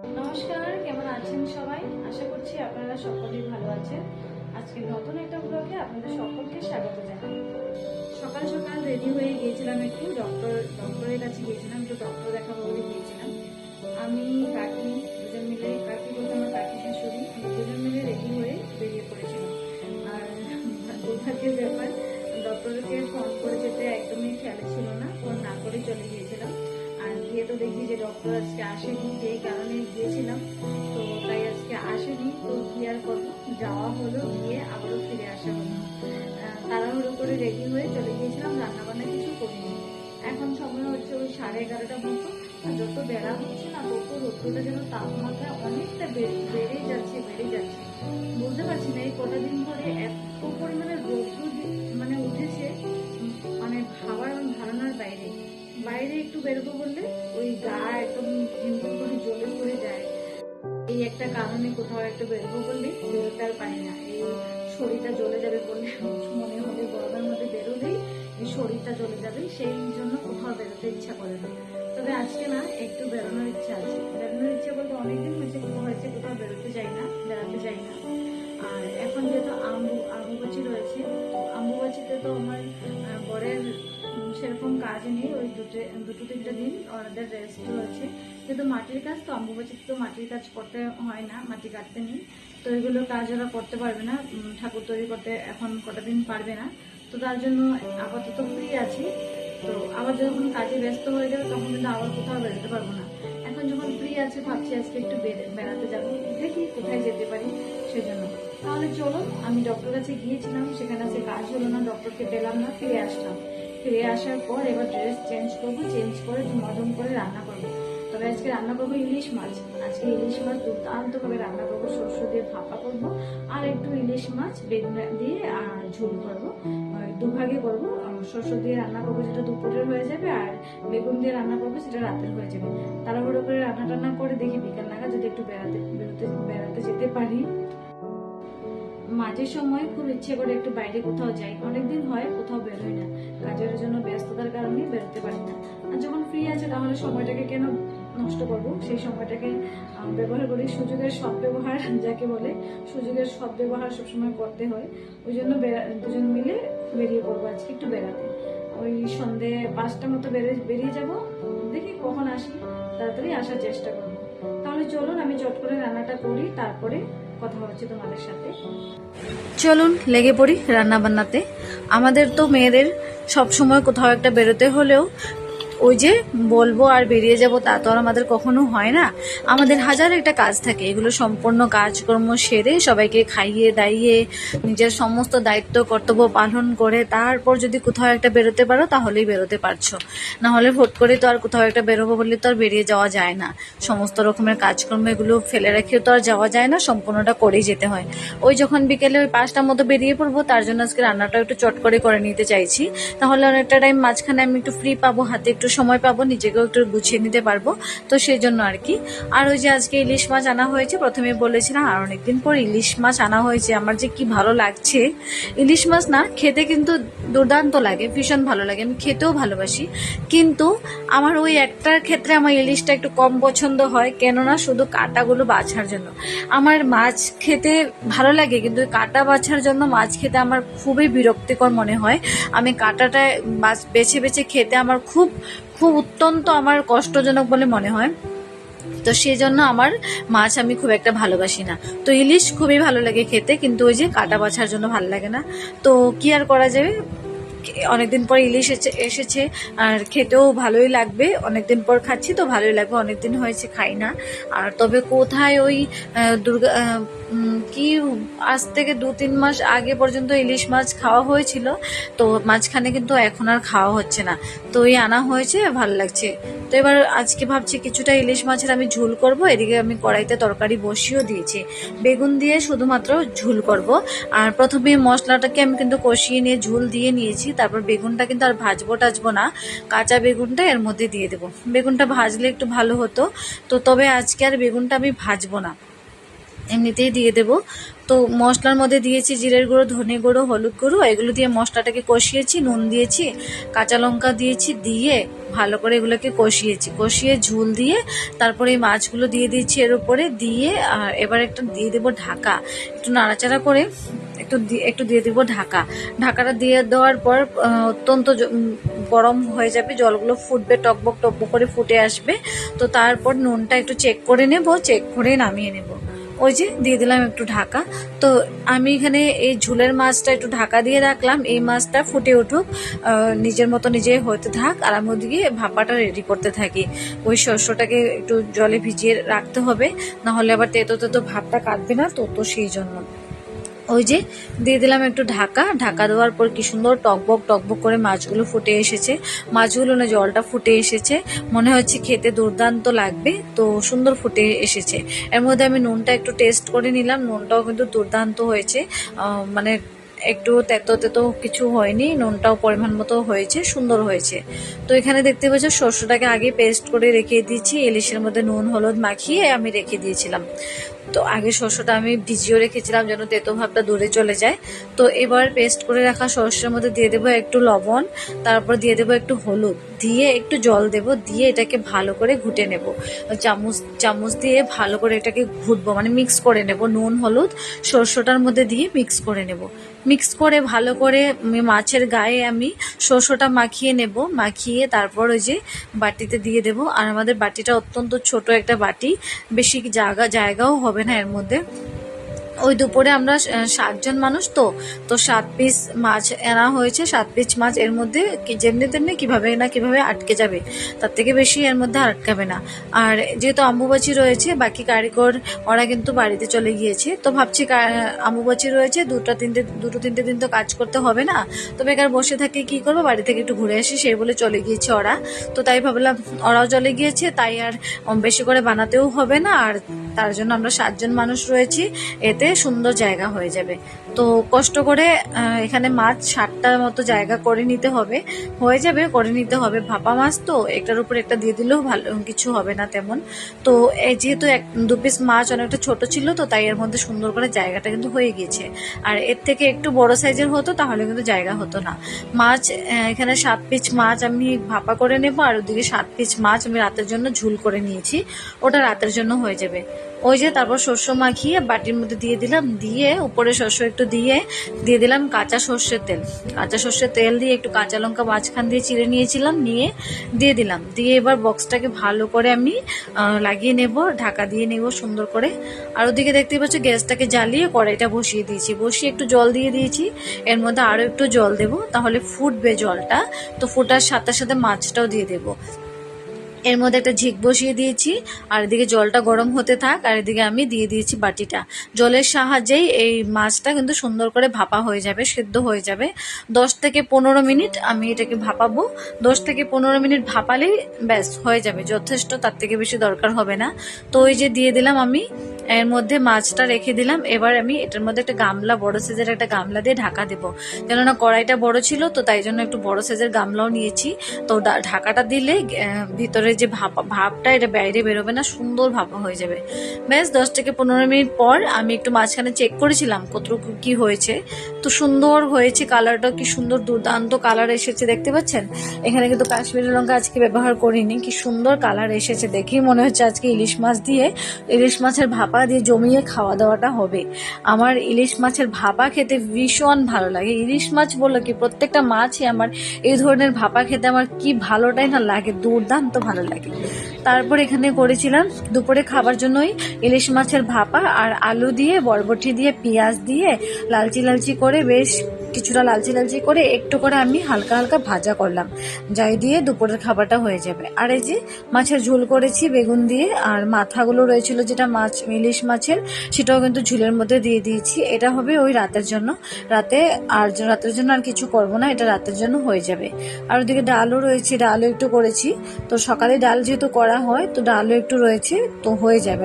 নমস্কার, কেমন আছেন সবাই? আশা করছি আপনারা সকলেই ভালো আছেন। আজকে নতুন একটা ব্লগে আপনাদের সকলকে স্বাগত জানাই। সকাল সকাল রেডি হয়ে গিয়েছিলাম, একটু ডক্টরের কাছে গিয়েছিলাম, একটু ডক্টর দেখাবো বলে গিয়েছিলাম। আমি কাকি দুজন মিলে, কাকি বলতে আমার কাকি শাশুড়ি, দুজন মিলে রেডি হয়ে বেরিয়ে পড়েছিলাম। আর দুর্ভাগ্যের ব্যাপার, ডক্টরকে ফোন করে যেতে একদমই খেয়াল ছিল না, ফোন না করে চলে গিয়েছিলাম। আর গিয়ে তো দেখি যে ডক্টর আজকে আসেনি, যেই কারণে গিয়েছিলাম, তো তাই আজকে আসেনি। তো কি আর করবো, যাওয়া হলো, গিয়ে আবারও ফিরে আসা হলো। তাড়াহুড়ো করে রেডি হয়ে চলে গিয়েছিলাম, রান্না বান্না কিছু করিনি। এখন সময় হচ্ছে ওই 11:30 মতো। আর যত বেড়া হচ্ছে না, তত রোদ্রটা যেন তাপমাত্রা অনেকটা বেড়েই যাচ্ছে। বুঝতে পারছি না এই কটা দিন ধরে এত পরিমাণে রোদ্র মানে উঠেছে, মানে ভাবার ধারণার বাইরে। বাইরে একটু বেরোবো বললে ওই গা একদম ঝিমঝিম করে জ্বলে পড়ে যায়। এই একটা কারণে কোথাও একটা বেরোবো বললে বেরোতে আর পারি না। এই শরীরটা জ্বলে যাবে বললে মনে হবে, গরমের মধ্যে বেরোলেই এই শরীরটা জ্বলে যাবে, সেই জন্য কোথাও বেরোতে ইচ্ছা করে না। তবে আজকে না একটু বেরোনোর ইচ্ছা আছে। বেরোনোর ইচ্ছা বলতে অনেকদিন হয়েছে কোথাও বেরোতে বেড়াতে যাই না। আর এখন যেহেতু আম্বুবাচি রয়েছে, তো আম্বুবাচিতে তো আমার বরের সেরকম কাজ নেই, ওই দুটো তিনটে দিন ওনাদের রেস্ট রয়েছে। কিন্তু মাটির কাজ তো, অম্বুবাচিতে তো মাটির কাজ করতে হয় না, মাটি কাটতে নেই। তো এগুলো কাজ ওরা করতে পারবে না, ঠাকুর তৈরি করতে এখন কটা দিন পারবে না। তো তার জন্য আপাতত ফ্রি আছি। তো আবার যখন কাজে ব্যস্ত হয়ে যাবে তখন কিন্তু আবার কোথাও বেরোতে পারবো না। এখন যখন ফ্রি আছে ভাবছি আজকে একটু বেড়াতে যাবো, দেখি কোথায় যেতে পারি সেজন্য। তাহলে চলো, আমি ডক্টর কাছে গিয়েছিলাম, সেখানে আছে কাজ হলো না, ডক্টরকে পেলাম না, ফিরে আসলাম। ফিরে আসার পর এবার ড্রেস চেঞ্জ করবো, চেঞ্জ করে ধুমাধুম করে রান্না করবো। তবে আজকে রান্না করবো ইলিশ মাছ। আজকে ইলিশ মাছ দুর্দান্ত ভাবে রান্না করবো, সরষে দিয়ে ভাপা করবো, আর একটু ইলিশ মাছ বেগুন দিয়ে আর ঝোল করবো। দুভাগে করবো, সরষে দিয়ে রান্না করবো যেটা দুপুরের হয়ে যাবে, আর বেগুন দিয়ে রান্না করবো সেটা রাতের হয়ে যাবে। তাড়াহুড়ো করে রান্না টান্না করে দেখি বিকাল নাগাদ যদি একটু বেড়াতে যেতে পারি। মাঝে সময় খুব ইচ্ছে করে একটু বাইরে কোথাও যাই, অনেকদিন হয় কোথাও বেরোই না, কাজের জন্য ব্যস্ততার কারণে বেরোতে পারি না। আর যখন ফ্রি আছে তাহলে সময়টাকে কেন নষ্ট করব, সেই সময়টাকে ব্যবহার করি। সুযোগের সদ্ব্যবহার যাকে বলে, সুযোগের সদ্ব্যবহার সবসময় করতে হয়। ওই জন্য দুজন মিলে বেরিয়ে পড়বো আজকে একটু বেড়াতে। ওই সন্ধে 5টা মতো বেরিয়ে যাব, দেখি কখন আসি, তাড়াতাড়ি আসার চেষ্টা করবো। তাহলে চলুন আমি চট করে রান্নাটা করি, তারপরে কথা হচ্ছে তোমাদের সাথে। চলুন লেগে পড়ি রান্না বান্নাতে। আমাদের তো মেয়েদের সব সময় কোথাও একটা বেরোতে হলেও ওই যে বলবো আর বেরিয়ে যাব তা তো আর আমাদের কখনো হয় না। আমাদের হাজার একটা কাজ থাকে, এগুলো সম্পূর্ণ কাজকর্ম সেরে সবাইকে খাইয়ে দাইয়ে নিজের সমস্ত দায়িত্ব কর্তব্য পালন করে তারপর যদি কোথাও একটা বেরোতে পারো তাহলেই বেরোতে পারছো, না হলে ভোট করে তো আর কোথাও একটা বেরোবো বললে তো আর বেরিয়ে যাওয়া যায় না। সমস্ত রকমের কাজকর্ম এগুলো ফেলে রেখেও তো আর যাওয়া যায় না, সম্পূর্ণটা করেই যেতে হয়। ওই যখন বিকেলে ওই 5টার মতো বেরিয়ে পড়বো, তার জন্য আজকে রান্নাটা একটু চট করে নিতে চাইছি, তাহলে অনেকটা টাইম মাঝখানে আমি একটু ফ্রি পাবো, হাতে একটু সময় পাবো, নিজেকেও একটু গুছিয়ে নিতে পারবো। তো সেই জন্য আর কি। আর ওই যে আজকে ইলিশ মাছ আনা হয়েছে, প্রথমে বলেছিলাম, আর অনেকদিন পর ইলিশ মাছ আনা হয়েছে। আমার যে কি ভালো লাগছে ইলিশ মাছ, না খেতে কিন্তু দুর্দান্ত লাগে, ভীষণ ভালো লাগে, আমি খেতেও ভালোবাসি। কিন্তু আমার ওই একটার ক্ষেত্রে আমার ইলিশটা একটু কম পছন্দ হয়, কেননা শুধু কাঁটাগুলো বাছার জন্য। আমার মাছ খেতে ভালো লাগে, কিন্তু কাঁটা বাছার জন্য মাছ খেতে আমার খুবই বিরক্তিকর মনে হয়। আমি কাঁটাটা বেছে বেছে খেতে আমার খুব খুব অত্যন্ত আমার কষ্টজনক বলে মনে হয়। তো সেই জন্য আমার মাছ আমি খুব একটা ভালোবাসি না। তো ইলিশ খুবই ভালো লাগে খেতে, কিন্তু ওই যে কাঁটা বাছার জন্য ভালো লাগে না। তো কি আর করা যাবে, অনেকদিন পর ইলিশ এসেছে, আর খেতেও ভালোই লাগবে। অনেকদিন পর খাচ্ছি তো ভালোই লাগবে, অনেকদিন হয়েছে খাই না। আর তবে কোথায় ওই দুর্গা কি আজ থেকে 2-3 মাস আগে পর্যন্ত ইলিশ মাছ খাওয়া হয়েছিল, তো মাঝখানে কিন্তু এখন আর খাওয়া হচ্ছে না। তো ওই আনা হয়েছে, ভালো লাগছে। তো এবার আজকে ভাবছি কিছুটা ইলিশ মাছের আমি ঝোল করব, এদিকে আমি কড়াইতে তরকারি বসিয়েও দিয়েছি, বেগুন দিয়ে শুধুমাত্র ঝোল করব। আর প্রথমে মশলাটাকে আমি কিন্তু কষিয়ে নিয়ে ঝোল দিয়ে নিয়েছি, তারপর বেগুনটা কিন্তু আর ভাজবো টাজবো না, কাঁচা বেগুনটা এর মধ্যে দিয়ে দেবো। বেগুনটা ভাজলে একটু ভালো হতো, তো তবে আজকে আর বেগুনটা আমি ভাজবো না। এমনিতেই দিয়ে দেব। তো মশলার মধ্যে দিয়েছি জিরের গুঁড়ো, ধনে গুঁড়ো, হলুদ গুঁড়ো, এগুলো দিয়ে মশলাটাকে কষিয়েছি, নুন দিয়েছি, কাঁচা লঙ্কা দিয়েছি, দিয়ে ভালো করে এগুলোকে কষিয়ে ঝোল দিয়ে তারপরে এই মাছগুলো দিয়ে দিচ্ছি এর উপরে, দিয়ে আর এবার একটা দিয়ে দেবো ঢাকা, একটু নাড়াচাড়া করে একটু দিয়ে দেবো ঢাকাটা দিয়ে দেওয়ার পর অত্যন্ত গরম হয়ে যাবে, জলগুলো ফুটবে, টকবক টকবক করে ফুটে আসবে। তো তারপর নুনটা একটু চেক করে নেব, চেক করে নামিয়ে নেব। ওই যে দিয়ে দিলাম একটু ঢাকা। তো আমি এখানে এই ঝোলের মাছটা একটু ঢাকা দিয়ে রাখলাম, এই মাছটা ফুটে উঠুক, নিজের মতো নিজে হতে থাক, আর আমি ওদিকে ভাপাটা রেডি করতে থাকি। ওই শস্যটাকে একটু জলে ভিজিয়ে রাখতে হবে, নাহলে আবার তেতো তেতো ভাবটা কাটবে না, তো সেই জন্য ওই যে দিয়ে দিলাম একটু ঢাকা দেওয়ার পর কি সুন্দর টকবক করে মাছগুলো ফুটে এসেছে, মাছগুলো না জলটা ফুটে এসেছে, মনে হচ্ছে খেতে দুর্দান্ত লাগবে, তো সুন্দর ফুটে এসেছে। এর মধ্যে আমি নুনটা একটু টেস্ট করে নিলাম, নুনটাও কিন্তু দুর্দান্ত হয়েছে, মানে একটু তেতো কিছু হয়নি, নুনটাও পরিমাণ মতো হয়েছে, সুন্দর হয়েছে। তো এখানে দেখতে পাচ্ছ শস্যটাকে আগে পেস্ট করে রেখে দিয়েছি, ইলিশের মধ্যে নুন হলুদ মাখিয়ে আমি রেখে দিয়েছিলাম। তো আগে শস্যটা আমি ভিজিয়েও রেখেছিলাম যেন তেতো ভাবটা দূরে চলে যায়। তো এবার পেস্ট করে রাখা শস্যের মধ্যে দিয়ে দেবো একটু লবণ, তারপর দিয়ে দেবো একটু হলুদ, দিয়ে একটু জল দেব, দিয়ে এটাকে ভালো করে ঘুটে নেব, চামচ দিয়ে ভালো করে এটাকে ঘুটবো, মানে মিক্স করে নেব, নুন হলুদ শস্যটার মধ্যে দিয়ে মিক্স করে নেব। মিক্স করে ভালো করে মাছের গায়ে আমি শস্যটা মাখিয়ে নেব, মাখিয়ে তারপর ওই যে বাটিতে দিয়ে দেব। আর আমাদের বাটিটা অত্যন্ত ছোট একটা বাটি, বেশি জায়গাও হবে না এর মধ্যে। ওই দুপুরে আমরা 7 জন মানুষ, তো 7 পিস মাছ আনা হয়েছে, 7 পিস মাছ এর মধ্যে যেমনি তেমনি কিভাবে আটকে যাবে, তার থেকে বেশি এর মধ্যে আটকাবে না। আর যেহেতু অম্বুবাচী রয়েছে, বাকি কারিগর ওরা কিন্তু বাড়িতে চলে গিয়েছে, তো ভাবছি অম্বুবাচী রয়েছে, দুটো তিনটে দিন তো কাজ করতে হবে না, তো বেকার বসে থাকে কি করবো, বাড়ি থেকে একটু ঘুরে আসি, সেই বলে চলে গিয়েছে ওরা। তো তাই ভাবলাম ওরাও চলে গিয়েছে, তাই আর বেশি করে বানাতেও হবে না, আর তার জন্য আমরা 7 জন মানুষ রয়েছি, এতে সুন্দর জায়গা হয়ে যাবে। তো কষ্ট করে এখানে মাছ 60টার মতো জায়গা করে নিতে হবে, ভাপা মাছ তো একটার উপর একটা দিয়ে দিলেও ভালো, কিছু হবে না তেমন। তো এই যেহেতু 2 পিস মাছ অনেকটা ছোট ছিল, তো তাই এর মধ্যে সুন্দর করে জায়গাটা কিন্তু হয়ে গিয়েছে। আর এর থেকে একটু বড় সাইজের হতো তাহলে কিন্তু জায়গা হতো না। মাছ এখানে 7 পিস মাছ আমি ভাপা করে নেব, আর ওদিকে 7 পিস মাছ আমি রাতের জন্য ঝুল করে নিয়েছি, ওটা রাতের জন্য হয়ে যাবে। ওই যে তারপর শস্য মাখিয়ে বাটির মধ্যে দিয়ে দিলাম, দিয়ে উপরে শস্য একটু দিয়ে দিলাম কাঁচা সর্ষের তেল দিয়ে একটু কাঁচা লঙ্কা মাঝখান দিয়ে চিড়ে নিয়েছিলাম, নিয়ে দিয়ে দিলাম, দিয়ে এবার বক্সটাকে ভালো করে আমি লাগিয়ে নেব, ঢাকা দিয়ে নেব সুন্দর করে। আর ওদিকে দেখতে পাচ্ছ গ্যাসটাকে জ্বালিয়ে কড়াইটা বসিয়ে একটু জল দিয়ে দিয়েছি, এর মধ্যে আরও একটু জল দেব, তাহলে ফুটবে জলটা। তো ফোটার সাথে সাথে মাছটাও দিয়ে দেবো। এর মধ্যে একটা ঝিক বসিয়ে দিয়েছি, আর এদিকে জলটা গরম হতে থাক, আর এদিকে আমি দিয়ে দিয়েছি বাটিটা। জলের সাহায্যেই এই মাছটা কিন্তু সুন্দর করে ভাপা হয়ে যাবে, সেদ্ধ হয়ে যাবে। 10 থেকে 15 মিনিট আমি এটাকে ভাপাবো, 10 থেকে 15 মিনিট ভাপালেই ব্যাস হয়ে যাবে, যথেষ্ট, তার থেকে বেশি দরকার হবে না। তো ওই যে দিয়ে দিলাম আমি এর মধ্যে মাছটা রেখে দিলাম। এবার আমি এটার মধ্যে একটা গামলা, বড় সাইজের একটা গামলা দিয়ে ঢাকা দেবো, কেননা কড়াইটা বড় ছিল, তো তাই জন্য একটু বড় সাইজের গামলাও নিয়েছি। তো ঢাকাটা দিলে ভিতরে যে ভাপটা এটা বাইরে বেরোবে না, সুন্দর ভাপা হয়ে যাবে। ব্যাস 10 থেকে 15 মিনিট পর আমি একটু মাঝখানে চেক করেছিলাম কতটুকু কি হয়েছে, তো সুন্দর হয়েছে, কালারটা কি সুন্দর দুর্দান্ত কালার এসেছে, দেখতে পাচ্ছেন। এখানে কিন্তু কাশ্মীরি লঙ্কা আজকে ব্যবহার করিনি, কি সুন্দর কালার এসেছে, দেখেই মনে হচ্ছে আজকে ইলিশ মাছের ভাপা দিয়ে জমিয়ে খাওয়া দাওয়াটা হবে। আমার ইলিশ মাছের ভাপা খেতে ভীষণ ভালো লাগে, ইলিশ মাছ বললো কি প্রত্যেকটা মাছই আমার এই ধরনের ভাপা খেতে আমার কি ভালোটাই না লাগে, দুর্দান্ত ভালো লাগে। তারপর এখানে করেছিলাম দুপুরে খাবার জন্যই ইলিশ মাছের ভাপা, আর আলু দিয়ে, বরবটি দিয়ে, পেঁয়াজ দিয়ে লালচি করে, বেশ কিছুটা লালচি করে একটু করে আমি হালকা ভাজা করলাম, যাই দিয়ে দুপুরের খাবারটা হয়ে যাবে। আর এই যে মাছের ঝোল করেছি বেগুন দিয়ে, আর মাথাগুলো রয়েছিল যেটা ইলিশ মাছের, সেটাও কিন্তু ঝোলের মধ্যে দিয়ে দিয়েছি। এটা হবে ওই রাতের জন্য, রাতের জন্য আর কিছু করবো না, এটা রাতের জন্য হয়ে যাবে। আর ওদিকে ডালও রয়েছে, ডালও একটু করেছি, তো সকালে ডাল যেহেতু করা হয়, তো ডালও একটু রয়েছে, তো হয়ে যাবে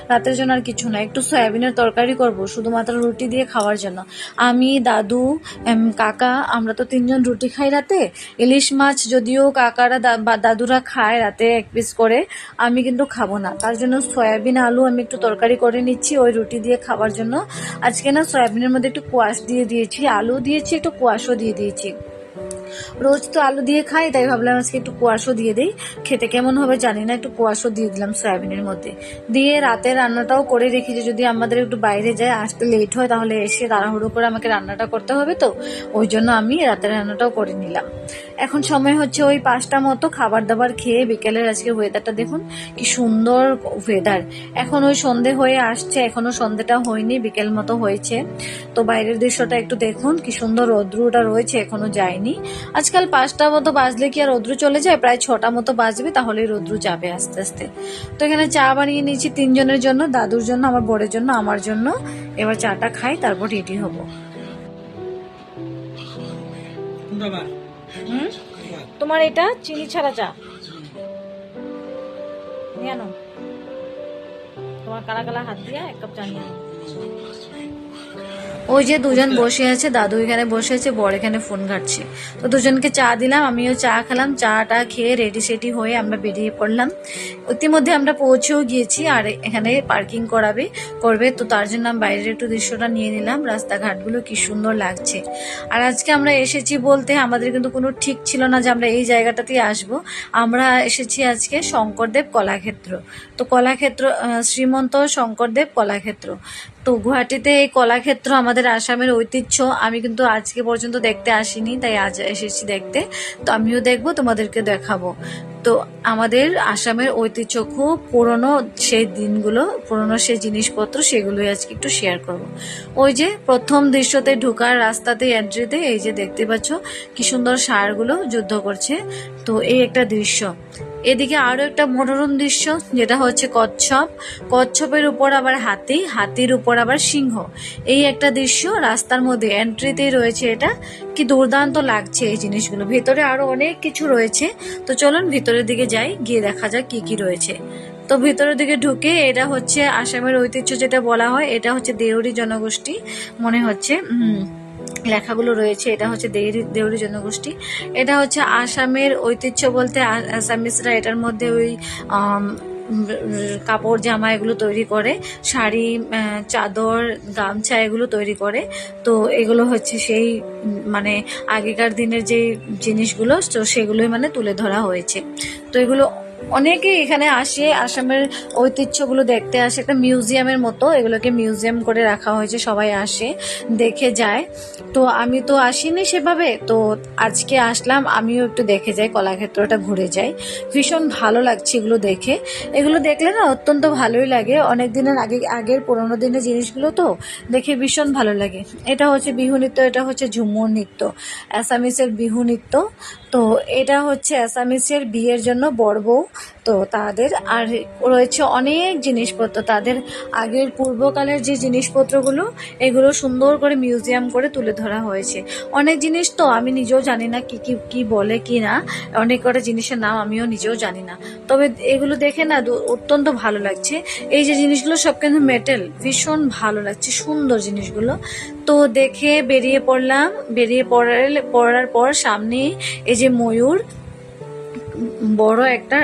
রাতের জন্য। আর কিছু না, একটু সয়াবিনের তরকারি করব শুধুমাত্র রুটি দিয়ে খাওয়ার জন্য। আমি, দাদু, কাকা, আমরা তো 3 জন রুটি খাই রাতে। ইলিশ মাছ যদিও কাকারা বা দাদুরা খায় রাতে 1 পিস করে, আমি কিন্তু খাবো না। তার জন্য সয়াবিন আলু আমি একটু তরকারি করে নিচ্ছি ওই রুটি দিয়ে খাবার জন্য। আজকে না সয়াবিনের মধ্যে একটু কোয়াশ দিয়ে দিয়েছি, আলু দিয়েছি, একটু কোয়াশও দিয়ে দিয়েছি। রোজ তো আলু দিয়ে খাই, তাই ভাবলাম আজকে একটু কোয়াশও দিয়ে দিই, খেতে কেমন হবে জানি না, একটু কোয়াশও দিয়ে দিলাম সয়াবিনের মধ্যে। দিয়ে রাতে রান্নাটাও করে রেখেছি, যদি আমাদের একটু বাইরে যায়, আসতে লেট হয়, তাহলে এসে তাড়াহুড়ো করে আমাকে রান্নাটা করতে হবে, তো ওই জন্য আমি রাতের রান্নাটাও করে নিলাম। এখন সময় হচ্ছে ওই 5টা মতো, খাবার দাবার খেয়ে বিকেলের আজকে ওয়েদারটা দেখুন কি সুন্দর ওয়েদার। এখন ওই সন্ধে হয়ে আসছে, এখনো সন্ধেটা হয়নি, বিকেল মতো হয়েছে। তো বাইরের দৃশ্যটা একটু দেখুন কি সুন্দর, রৌদ্রটা রয়েছে, এখনো যায়নি। আজকাল 5টা মতো বাজলে কি আর রৌদ্র চলে যায়? প্রায় 6টা মতো বাজবে, তাহলে রৌদ্র যাবে আস্তে আস্তে। তো এখানে চা বানিয়ে নিয়েছি 3 জনের জন্য, দাদুর জন্য, আমার বরের জন্য, আমার জন্য। এবার চাটা খাই, তারপর রেডি হবো। তোমার এটা চিনি ছাড়া চা নিয়ে আনো, তোমার কালা কালা হাত দিয়া 1 কাপ চা নিয়ে আনো। ওই যে দুজন বসে আছে, দাদু এখানে বসে আছে, বর এখানে ফোন ঘাটছে। তো দুজনকে চা দিলাম, আমিও চা খেলাম। চাটা খেয়ে রেডি সেটি হয়ে আমরা বেরিয়ে পড়লাম। ইতিমধ্যে আমরা পৌঁছেও গিয়েছি, আর এখানে পার্কিং করবে, তো তার জন্য আমি বাইরের একটু দৃশ্যটা নিয়ে নিলাম। রাস্তাঘাটগুলো কি সুন্দর লাগছে। আর আজকে আমরা এসেছি বলতে আমাদের কিন্তু কোনো ঠিক ছিল না যে আমরা এই জায়গাটাতেই আসবো। আমরা এসেছি আজকে শঙ্করদেব কলাক্ষেত্র। তো কলাক্ষেত্র, শ্রীমন্ত শঙ্করদেব কলাক্ষেত্র। তো গুয়াহাটিতে এই কলাক্ষেত্র আমাদের আসামের ঐতিহ্য। আমি কিন্তু আজকে পর্যন্ত দেখতে আসিনি, তাই আজ এসেছি দেখতে। তো আমিও দেখবো, তোমাদেরকে দেখাবো। তো আমাদের আসামের ঐতিহ্য খুব পুরনো, সেই দিনগুলো, পুরনো সেই জিনিসপত্র, সেগুলোই আজকে একটু শেয়ার করব। ওই যে প্রথম দৃশ্যতে ঢোকার রাস্তাতে, এন্ট্রিতে এই যে দেখতে পাচ্ছ কি সুন্দর ষাঁড়গুলো যুদ্ধ করছে। তো এই একটা দৃশ্য। এদিকে আরো একটা মনোরম দৃশ্য, যেটা হচ্ছে কচ্ছপের উপর আবার হাতি, হাতির উপর আবার সিংহ। এই একটা দৃশ্য রাস্তার মধ্যে এন্ট্রিতেই রয়েছে। এটা কি দুর্দান্ত লাগছে এই জিনিসগুলো। ভেতরে আরো অনেক কিছু রয়েছে, তো চলুন ভিতরের দিকে যাই, গিয়ে দেখা যাক কি কি রয়েছে। তো ভিতরের দিকে ঢুকে, এটা হচ্ছে আসামের ঐতিহ্য যেটা বলা হয়, এটা হচ্ছে দেউরি জনগোষ্ঠী মনে হচ্ছে, লেখাগুলো রয়েছে। এটা হচ্ছে দেউরি জনগোষ্ঠী। এটা হচ্ছে আসামের ঐতিহ্য বলতে আসামিসরা এটার মধ্যে ওই কাপড় জামা এগুলো তৈরি করে, শাড়ি, চাদর, গামছা এগুলো তৈরি করে। তো এগুলো হচ্ছে সেই মানে আগেকার দিনের যে জিনিসগুলো, তো সেগুলোই মানে তুলে ধরা হয়েছে। তো এগুলো অনেকে এখানে আসে, আসামের ঐতিহ্যগুলো দেখতে আসে। একটা মিউজিয়ামের মতো, এগুলোকে মিউজিয়াম করে রাখা হয়েছে, সবাই আসে দেখে যায়। তো আমি তো আসিনি সেভাবে, তো আজকে আসলাম, আমিও একটু দেখে যাই, কলাক্ষেত্রটা ঘুরে যাই। ভীষণ ভালো লাগছে এগুলো দেখে। এগুলো দেখলে না অত্যন্ত ভালোই লাগে, অনেক দিনের আগের পুরোনো দিনের জিনিসগুলো তো দেখে ভীষণ ভালো লাগে। এটা হচ্ছে বিহু নৃত্য, এটা হচ্ছে ঝুমুর নৃত্য, অ্যাসামিসের বিহু নৃত্য। তো এটা হচ্ছে অ্যাসামিসের বিয়ের জন্য বর বউ, তো তাদের আর রয়েছে অনেক জিনিসপত্র, তাদের আগের পূর্বকালের যে জিনিসপত্রগুলো, এগুলো সুন্দর করে মিউজিয়াম করে তুলে ধরা হয়েছে। অনেক জিনিস তো আমি নিজেও জানি না কি বলে কি না, অনেক কটা জিনিসের নাম আমিও নিজেও জানি না, তবে এগুলো দেখে না অত্যন্ত ভালো লাগছে। এই যে জিনিসগুলো সব কিন্তু মেটেল, ভীষণ ভালো লাগছে, সুন্দর জিনিসগুলো। তো দেখে বেরিয়ে পড়লাম। পড়ার পর সামনে এই যে ময়ূর, বড় একটা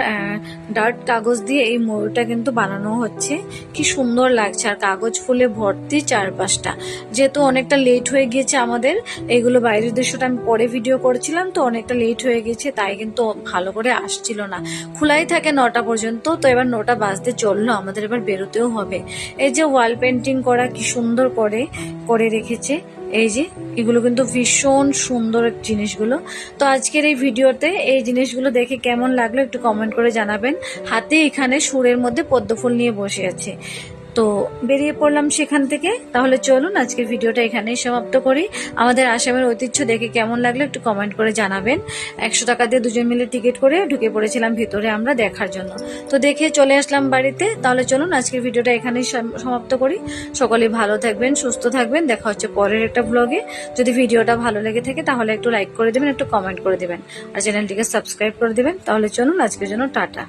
ডার্ট কাগজ দিয়ে এই ময়ূরটা কিন্তু বানানো হচ্ছে, কি সুন্দর লাগছে। আর কাগজ ফুলে ভর্তি চারপাশটা। যেহেতু অনেকটা লেট হয়ে গিয়েছে আমাদের, এগুলো বাইরের দৃশ্যটা আমি পরে ভিডিও করেছিলাম, তো অনেকটা লেট হয়ে গেছে, তাই কিন্তু ভালো করে আসছিল না। খোলাই থাকে 9টা পর্যন্ত, তো এবার 9টা বাজতে চললো, আমাদের এবার বেরোতেও হবে। এই যে ওয়াল পেন্টিং করা কি সুন্দর করে রেখেছে, এই যে এগুলো কিন্তু ভীষণ সুন্দর জিনিসগুলো। তো আজকের এই ভিডিওতে এই জিনিসগুলো দেখে কেমন লাগলো একটু কমেন্ট করে জানাবেন। হাতে এখানে সুরের মধ্যে পদ্মফুল নিয়ে বসে আছে। তো বেরিয়ে পড়লাম সেখান থেকে। তাহলে চলুন আজকের ভিডিওটা এখানেই সমাপ্ত করি। আমাদের আসামের ঐতিহ্য দেখে কেমন লাগলো একটু কমেন্ট করে জানাবেন। 100 টাকা দিয়ে দুজন মিলে টিকিট করে ঢুকে পড়েছিলাম ভিতরে আমরা দেখার জন্য। তো দেখে চলে আসলাম বাড়িতে। তাহলে চলুন আজকের ভিডিওটা এখানেই সমাপ্ত করি। সকলে ভালো থাকবেন, সুস্থ থাকবেন। দেখা হচ্ছে পরের একটা ব্লগে। যদি ভিডিওটা ভালো লেগে থাকে তাহলে একটু লাইক করে দেবেন, একটু কমেন্ট করে দেবেন, আর চ্যানেলটিকে সাবস্ক্রাইব করে দেবেন। তাহলে চলুন আজকের জন্য টাটা।